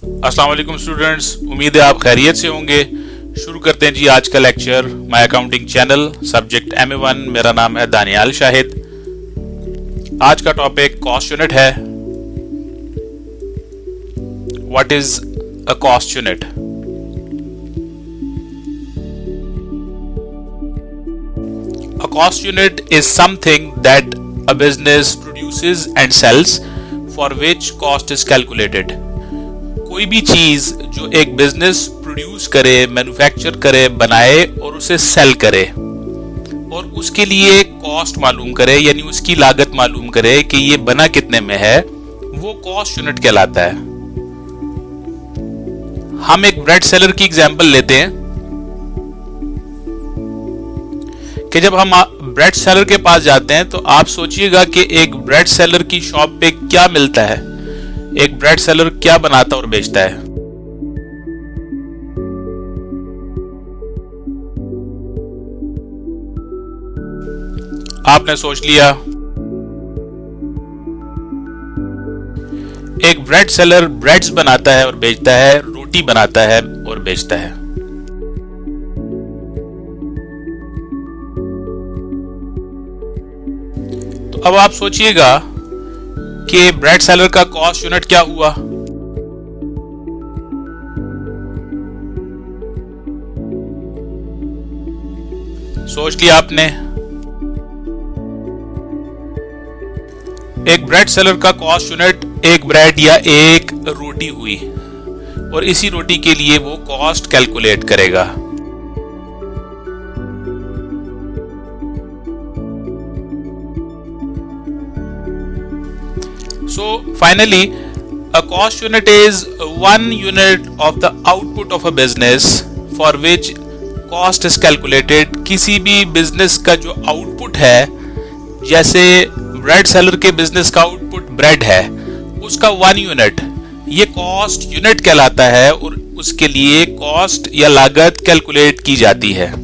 अस्सलाम वालेकुम स्टूडेंट्स, उम्मीद है आप खैरियत से होंगे। शुरू करते हैं जी आज का lecture my accounting channel, subject MA1। मेरा नाम है दानियाल शाहिद। आज का टॉपिक कॉस्ट यूनिट है। What is a cost unit? A cost unit is something that a business produces and sells for which cost is calculated. कोई भी चीज जो एक बिजनेस प्रोड्यूस करे, मैन्युफैक्चर करे, बनाए और उसे सेल करे और उसके लिए कॉस्ट मालूम करे, यानी उसकी लागत मालूम करे कि ये बना कितने में है, वो कॉस्ट यूनिट कहलाता है। हम एक ब्रेड सेलर की एग्जांपल लेते हैं कि जब हम ब्रेड सेलर के पास जाते हैं तो आप सोचिएगा कि एक ब्रेड सेलर की शॉप पे क्या मिलता है, एक ब्रेड सेलर क्या बनाता और बेचता है। आपने सोच लिया एक ब्रेड सेलर ब्रेड्स बनाता है और बेचता है, रोटी बनाता है और बेचता है। तो अब आप सोचिएगा कि ब्रेड सेलर का कॉस्ट यूनिट क्या हुआ। सोच लिया आपने। एक ब्रेड सेलर का कॉस्ट यूनिट एक ब्रेड या एक रोटी हुई और इसी रोटी के लिए वो कॉस्ट कैलकुलेट करेगा। So finally, a cost unit is one unit of the output of a business for which cost is calculated. किसी भी बिजनेस का जो आउटपुट है, जैसे ब्रेड सेलर के बिजनेस का आउटपुट ब्रेड है, उसका वन यूनिट ये कॉस्ट यूनिट कहलाता है और उसके लिए कॉस्ट या लागत कैलकुलेट की जाती है।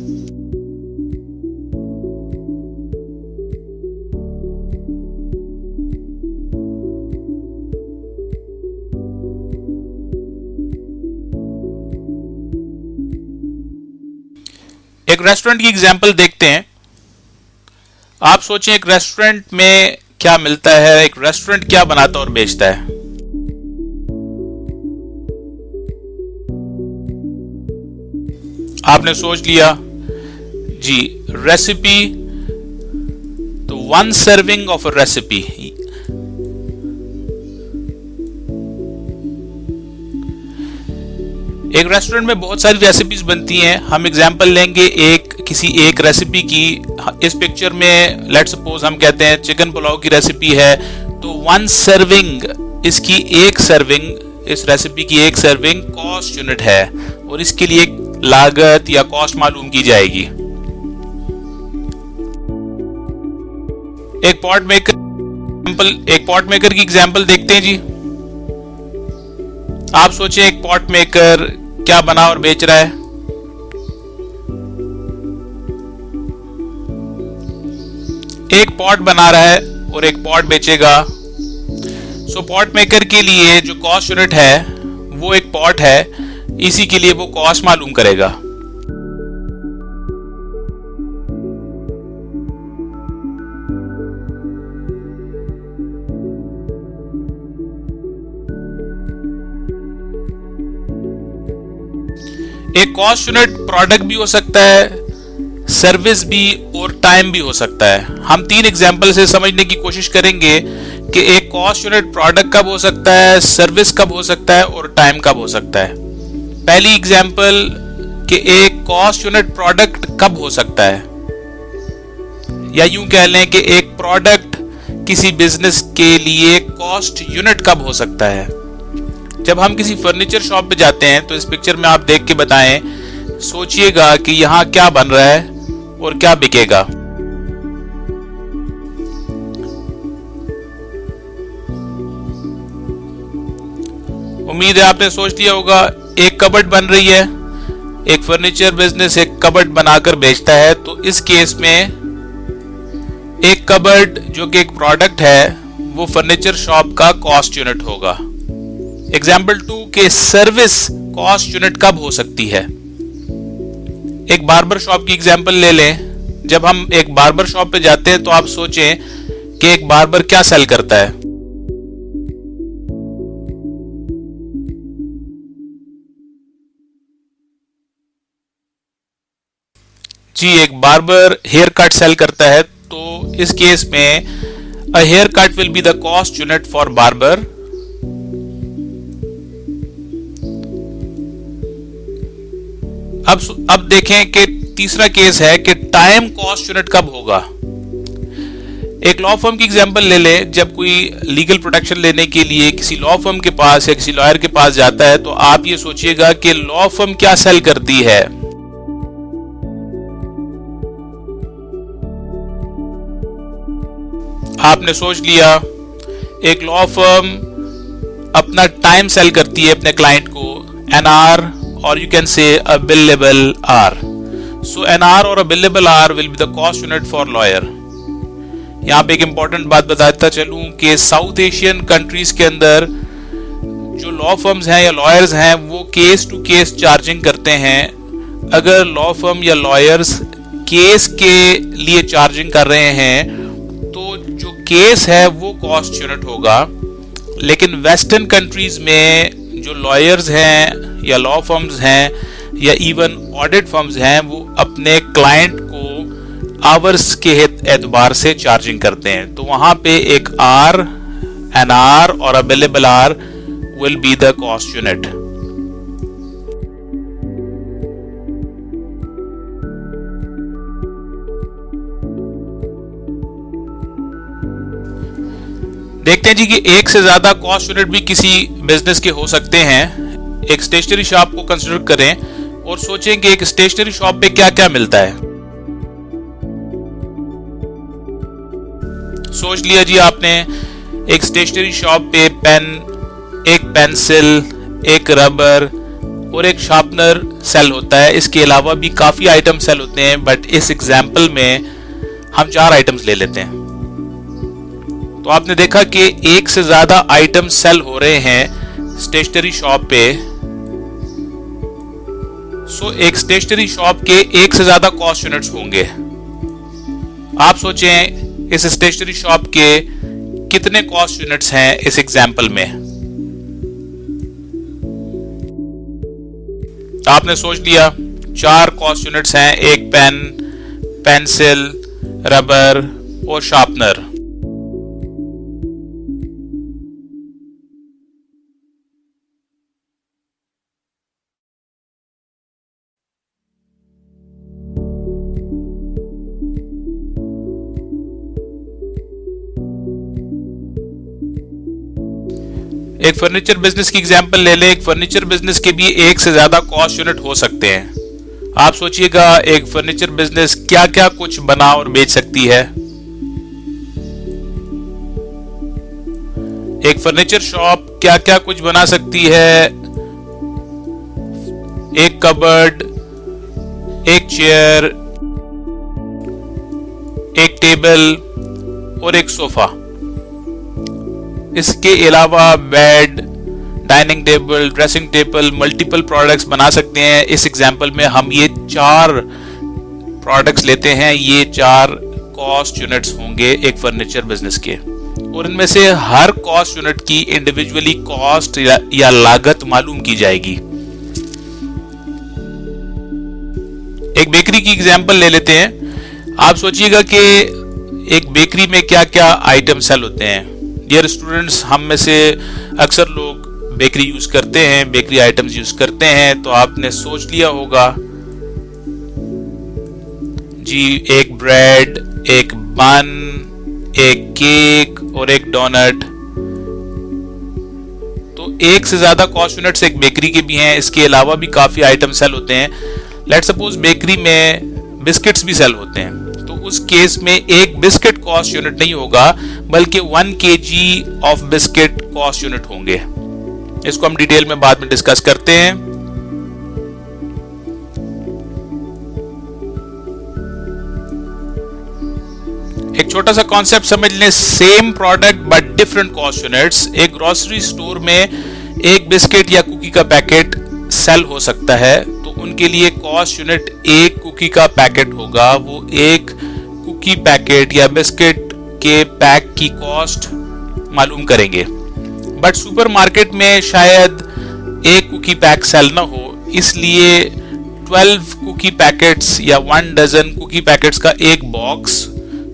एक रेस्टोरेंट की एग्जांपल देखते हैं। आप सोचें एक रेस्टोरेंट में क्या मिलता है, एक रेस्टोरेंट क्या बनाता और बेचता है। आपने सोच लिया जी, रेसिपी, तो one serving of a recipe, एक रेस्टोरेंट में बहुत सारी रेसिपीज बनती हैं। हम एग्जांपल लेंगे किसी एक रेसिपी की। इस पिक्चर में लेट्स सपोज हम कहते हैं चिकन पुलाव की रेसिपी है, तो वन सर्विंग, इसकी एक सर्विंग, इस रेसिपी की एक सर्विंग कॉस्ट यूनिट है और इसके लिए लागत या कॉस्ट मालूम की जाएगी। एक पॉट मेकर की एग्जांपल देखते हैं जी। आप सोचें एक पॉट मेकर क्या बना और बेच रहा है। एक पॉट बना रहा है और एक पॉट बेचेगा। सो पॉट मेकर के लिए जो कॉस्ट यूनिट है वो एक पॉट है, इसी के लिए वो कॉस्ट मालूम करेगा। एक कॉस्ट यूनिट प्रोडक्ट भी हो सकता है, सर्विस भी और टाइम भी हो सकता है। हम तीन एग्जांपल से समझने की कोशिश करेंगे कि एक कॉस्ट यूनिट प्रोडक्ट कब हो सकता है, सर्विस कब हो सकता है और टाइम कब हो सकता है। पहली एग्जांपल कि एक कॉस्ट यूनिट प्रोडक्ट कब हो सकता है, या यूं कह लें कि एक प्रोडक्ट किसी बिजनेस के लिए कॉस्ट यूनिट कब हो सकता है। जब हम किसी फर्नीचर शॉप पे जाते हैं तो इस पिक्चर में आप देख के बताएं, सोचिएगा कि यहां क्या बन रहा है और क्या बिकेगा। उम्मीद है आपने सोच लिया होगा। एक कबर्ड बन रही है, एक फर्नीचर बिजनेस एक कबर्ड बनाकर बेचता है, तो इस केस में एक कबर्ड जो कि एक प्रोडक्ट है वो फर्नीचर शॉप का कॉस्ट यूनिट होगा। एग्जाम्पल 2 के सर्विस कॉस्ट यूनिट कब हो सकती है। एक बार्बर शॉप की एग्जाम्पल ले लें। जब हम एक बार्बर शॉप पे जाते हैं तो आप सोचें कि एक बार्बर क्या सेल करता है। जी, एक बार्बर हेयर कट सेल करता है, तो इस केस में a haircut will be the cost unit for barber. अब देखें कि तीसरा केस है कि टाइम कॉस्ट यूनिट कब होगा। एक लॉ फर्म की एग्जांपल ले लें। जब कोई लीगल प्रोटेक्शन लेने के लिए किसी लॉ फर्म के पास या किसी लॉयर के पास जाता है, तो आप ये सोचिएगा कि लॉ फर्म क्या सेल करती है। आपने सोच लिया एक लॉ फर्म अपना टाइम सेल करती है अपने क्लाइंट को, एन आर or you can say a billable hour. So an hour or a billable hour will be the cost unit for lawyer. यहाँ पे एक इंपॉर्टेंट बात बताता चलूं कि साउथ एशियन कंट्रीज के अंदर जो लॉ फर्म्स हैं या लॉयर्स हैं वो केस टू केस चार्जिंग करते हैं। अगर लॉ फर्म या लॉयर्स केस के लिए चार्जिंग कर रहे हैं तो जो केस है वो कॉस्ट यूनिट होगा। लेकिन वेस्टर्न कंट्रीज में जो लॉयर्स हैं या लॉ फर्म्स हैं या इवन ऑडिट फर्म्स हैं वो अपने क्लाइंट को आवर्स के एतबार से चार्जिंग करते हैं। तो वहां पे एक आर, एन आर और a billable R will be the cost unit. देखते हैं जी कि एक से ज्यादा कॉस्ट यूनिट भी किसी बिजनेस के हो सकते हैं। एक स्टेशनरी शॉप को कंसीडर करें और सोचें कि एक स्टेशनरी शॉप पे क्या क्या मिलता है। सोच लिया जी आपने एक स्टेशनरी शॉप पे पेन, एक पेंसिल, एक रबर और एक शार्पनर सेल होता है। इसके अलावा भी काफी आइटम सेल होते हैं, बट इस एग्जाम्पल में हम 4 आइटम्स ले लेते हैं। तो आपने देखा कि एक से ज्यादा आइटम सेल हो रहे हैं स्टेशनरी शॉप पे। सो एक स्टेशनरी शॉप के एक से ज्यादा कॉस्ट यूनिट्स होंगे। आप सोचें इस स्टेशनरी शॉप के कितने कॉस्ट यूनिट्स हैं इस एग्जाम्पल में। आपने सोच लिया 4 कॉस्ट यूनिट्स हैं, एक पेन, पेंसिल, रबर और शार्पनर। एक फर्नीचर बिजनेस की एग्जांपल ले लें। एक फर्नीचर बिजनेस के भी एक से ज्यादा कॉस्ट यूनिट हो सकते हैं। आप सोचिएगा एक फर्नीचर बिजनेस क्या क्या कुछ बना और बेच सकती है। एक फर्नीचर शॉप क्या क्या कुछ बना सकती है। एक कबर्ड, एक चेयर, एक टेबल और एक सोफा। इसके अलावा bed, dining table, dressing table, multiple products बना सकते हैं। इस एग्जांपल में हम ये 4 प्रोडक्ट्स लेते हैं। ये 4 कॉस्ट यूनिट्स होंगे एक फर्नीचर बिजनेस के, और इनमें से हर कॉस्ट यूनिट की इंडिविजुअली कॉस्ट या लागत मालूम की जाएगी। एक बेकरी की एग्जांपल ले लेते हैं। आप सोचिएगा कि एक बेकरी में क्या क्या आइटम सेल होते हैं। डियर स्टूडेंट्स, हम में से अक्सर लोग बेकरी यूज करते हैं, बेकरी आइटम्स यूज करते हैं। तो आपने सोच लिया होगा जी, एक ब्रेड, एक बन, एक केक और एक डोनट। तो एक से ज्यादा कॉस्ट यूनिट्स एक बेकरी के भी हैं। इसके अलावा भी काफी आइटम सेल होते हैं। लेट्स सपोज बेकरी में बिस्किट्स भी सेल होते हैं, तो उस केस में एक बिस्किट कॉस्ट यूनिट नहीं होगा, बल्कि 1 kg of biscuit cost unit होंगे। इसको हम डिटेल में बाद में डिस्कस करते हैं। एक छोटा सा कॉन्सेप्ट समझ लें, same product but different cost units. एक ग्रोसरी स्टोर में एक बिस्किट या कुकी का पैकेट सेल हो सकता है, तो उनके लिए कॉस्ट यूनिट एक कुकी का पैकेट होगा, वो एक कुकी पैकेट या बिस्किट के पैक की कॉस्ट मालूम करेंगे। बट सुपरमार्केट में शायद एक कुकी पैक सेल ना हो, इसलिए 12 कुकी पैकेट्स या 1 डजन कुकी पैकेट्स का एक बॉक्स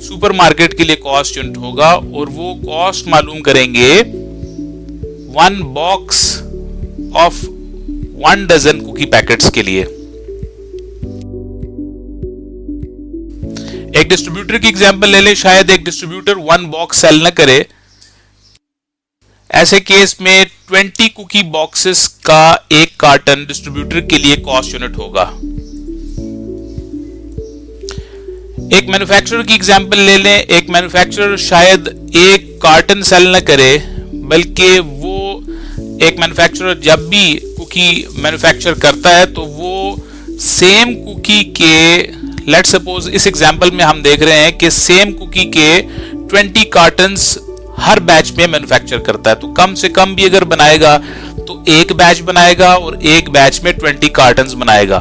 सुपरमार्केट के लिए कॉस्ट यूनिट होगा, और वो कॉस्ट मालूम करेंगे 1 box of 1 dozen cookie packets के लिए। एक डिस्ट्रीब्यूटर की एग्जांपल ले लें। शायद एक डिस्ट्रीब्यूटर 1 बॉक्स सेल न करे, ऐसे केस में 20 कुकी बॉक्सेस का एक कार्टन डिस्ट्रीब्यूटर के लिए कॉस्ट यूनिट होगा। एक मैन्युफैक्चरर की एग्जांपल ले लें। एक मैन्युफैक्चरर शायद एक कार्टन सेल न करे, बल्कि वो एक मैन्युफैक्चरर जब भी कुकी मैन्युफैक्चर करता है तो वो सेम कुकी के, लेट्स सपोज इस एग्जांपल में हम देख रहे हैं कि सेम कुकी के 20 कार्टन्स हर बैच में मैन्युफैक्चर करता है, तो कम से कम भी अगर बनाएगा तो एक बैच बनाएगा और एक बैच में 20 कार्टन्स बनाएगा।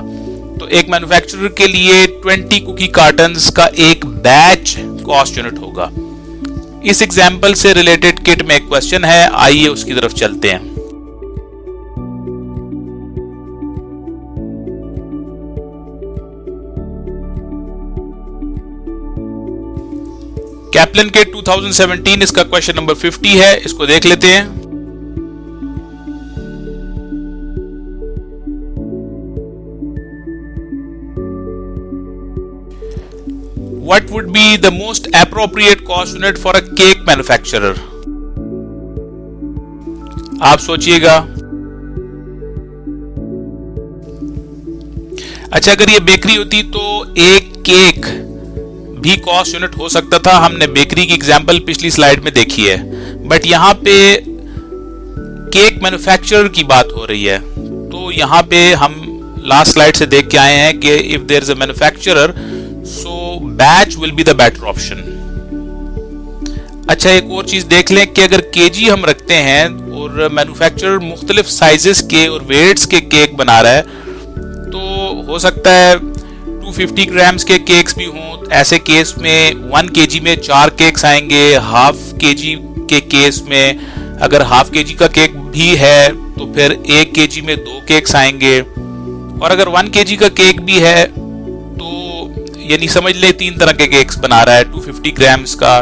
तो एक मैन्युफैक्चरर के लिए 20 कुकी कार्टन्स का एक बैच कॉस्ट यूनिट होगा। इस एग्जांपल से रिलेटेड किट में एक क्वेश्चन है, आइए उसकी तरफ चलते हैं। कैप्लन के 2017 इसका क्वेश्चन नंबर 50 है, इसको देख लेते हैं। What would be the most appropriate cost unit for a cake manufacturer? आप सोचिएगा। अच्छा, अगर ये बेकरी होती तो एक केक भी कॉस्ट यूनिट हो सकता था। हमने बेकरी की एग्जांपल पिछली स्लाइड में देखी है, बट यहां पे केक मैन्युफैक्चरर की बात हो रही है। तो यहां पे हम लास्ट स्लाइड से देख के आए हैं कि if there is a manufacturer so batch will be the better option. अच्छा, एक और चीज देख लें कि अगर केजी हम रखते हैं और मैन्युफैक्चरर मुख्तलिफ साइजेस के और वेट्स के केक बना रहा है, तो हो सकता है 250 ग्राम्स के केक्स भी हों। ऐसे केस में 1 केजी में 4 केक्स आएंगे। हाफ केजी के केस में अगर हाफ केजी का केक भी है तो फिर 1 केजी में 2 केक्स आएंगे, और अगर 1 केजी का केक भी है तो यानी समझ ले 3 तरह के केक्स बना रहा है, 250 ग्राम्स का,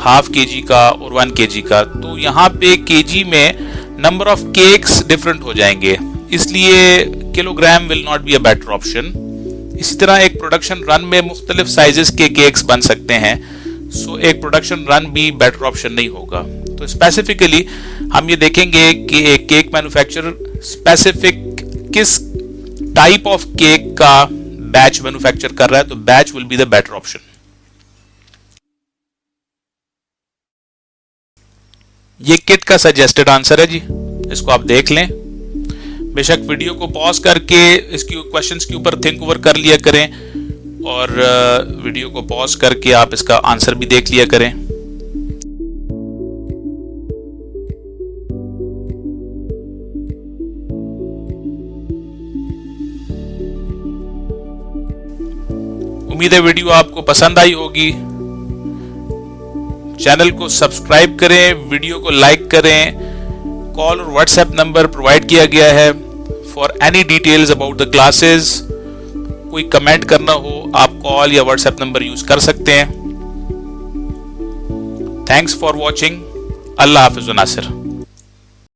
हाफ केजी का और 1 केजी का। तो यहाँ पे केजी में नंबर ऑफ केक्स डिफरेंट हो जाएंगे, इसलिए kilogram will not be a better option. इसी तरह एक प्रोडक्शन रन में मुख्तलिफ साइजेस के केक्स बन सकते हैं, सो एक प्रोडक्शन रन भी बेटर ऑप्शन नहीं होगा। तो स्पेसिफिकली हम ये देखेंगे कि एक केक मैन्युफैक्चरर स्पेसिफिक किस टाइप ऑफ केक का बैच मैन्युफैक्चर कर रहा है, तो batch will be the better option. ये किट का सजेस्टेड आंसर है जी, इसको आप देख लें। बेशक वीडियो को पॉज करके इसकी क्वेश्चंस के ऊपर थिंक ओवर कर लिया करें, और वीडियो को पॉज करके आप इसका आंसर भी देख लिया करें। उम्मीद है वीडियो आपको पसंद आई होगी। चैनल को सब्सक्राइब करें, वीडियो को लाइक करें। कॉल और व्हाट्सएप नंबर प्रोवाइड किया गया है for any details about the classes. कोई कमेंट करना हो आप कॉल या व्हाट्सएप नंबर यूज कर सकते हैं। Thanks for watching. अल्लाह हाफिज नासिर।